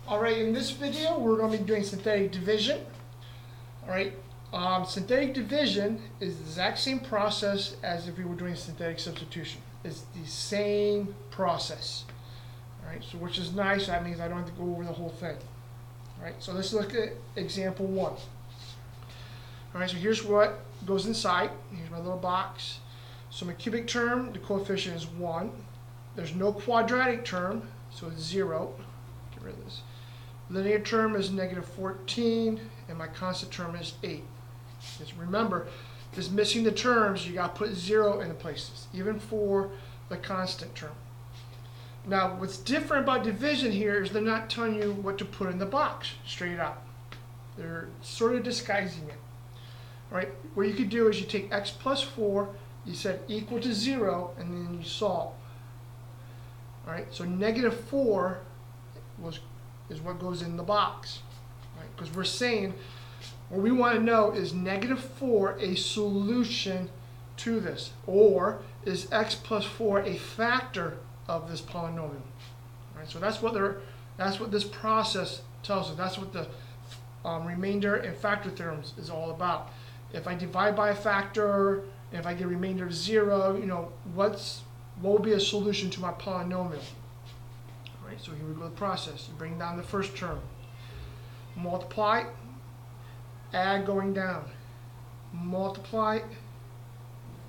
Alright, in this video we're going to be doing synthetic division. Alright, synthetic division is the exact same process as if we were doing synthetic substitution. It's the same process. Alright, so which is nice, that means I don't have to go over the whole thing. Alright, so let's look at example 1. Alright, so here's what goes inside. Here's my little box. So my cubic term, the coefficient is 1. There's no quadratic term, so it's 0. Get rid of this. Linear term is negative 14, and my constant term is 8. Just remember, just missing the terms, you got to put 0 in the places, even for the constant term. Now, what's different about division here is they're not telling you what to put in the box straight out. They're sort of disguising it. All right, what you could do is you take x plus 4, you set equal to 0, and then you solve. All right, so negative 4 is what goes in the box, right? Because we're saying what we want to know is negative 4 a solution to this, or is x plus 4 a factor of this polynomial? All right, so that's what this process tells us. That's what the remainder and factor theorems is all about. If I divide by a factor, if I get a remainder of 0, you know, what will be a solution to my polynomial? Right, so here we go with the process. You bring down the first term. Multiply, add going down. Multiply,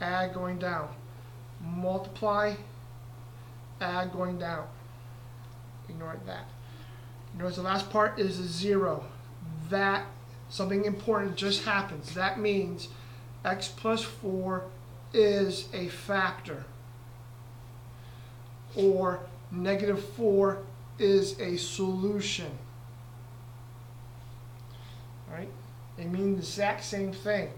add going down. Multiply, add going down. Ignore that. Notice the last part is a 0. That, something important just happens. That means x plus 4 is a factor. Or negative 4 is a solution. Right? They mean the exact same thing.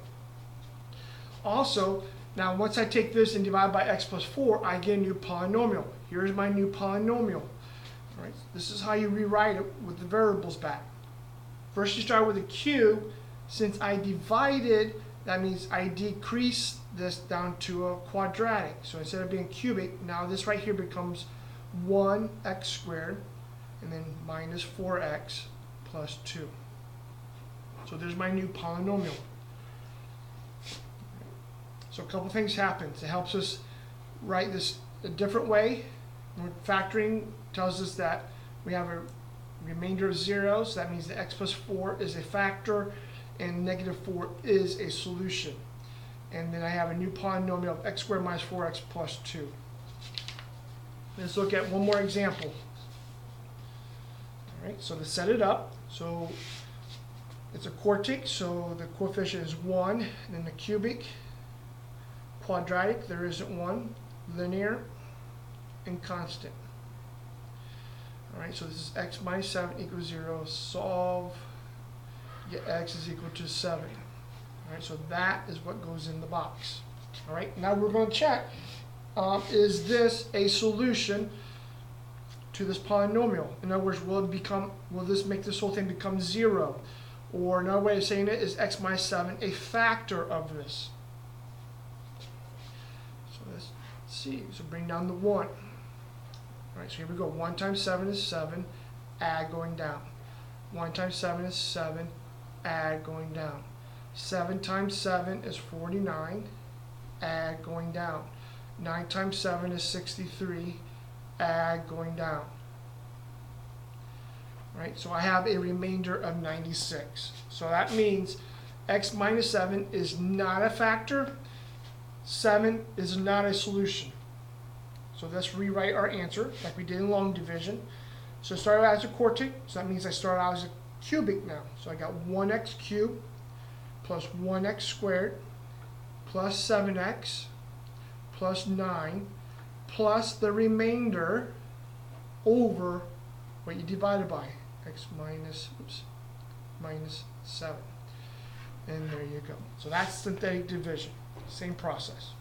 Also, now once I take this and divide by x plus 4, I get a new polynomial. Here's my new polynomial. All right? This is how you rewrite it with the variables back. First you start with a cube. Since I divided, that means I decrease this down to a quadratic. So instead of being cubic, now this right here becomes 1x squared, and then minus 4x plus 2. So there's my new polynomial. So a couple things happen. It helps us write this a different way. Factoring tells us that we have a remainder of 0, so that means that x plus 4 is a factor, and negative 4 is a solution. And then I have a new polynomial of x squared minus 4x plus 2. Let's look at one more example. All right, so to set it up, so it's a quartic, so the coefficient is 1, and then the cubic, quadratic, there isn't one, linear, and constant. All right, so this is x minus 7 equals 0. Solve, get x is equal to 7. All right, so that is what goes in the box. All right, now we're going to check, is this a solution to this polynomial? In other words, will this make this whole thing become 0? Or another way of saying it is x minus 7 a factor of this? So let's see. So bring down the 1. All right, so here we go. 1 times 7 is 7, add going down. 1 times 7 is 7, add going down. 7 times 7 is 49, add going down. 9 times 7 is 63, add going down. Right, so I have a remainder of 96. So that means x minus 7 is not a factor. 7 is not a solution. So let's rewrite our answer like we did in long division. So start out as a quartic, so that means I start out as a cubic now. So I got 1x cubed plus 1x squared plus 7x plus 9 plus the remainder over what you divided by, x minus 7. And there you go. So that's synthetic division. Same process.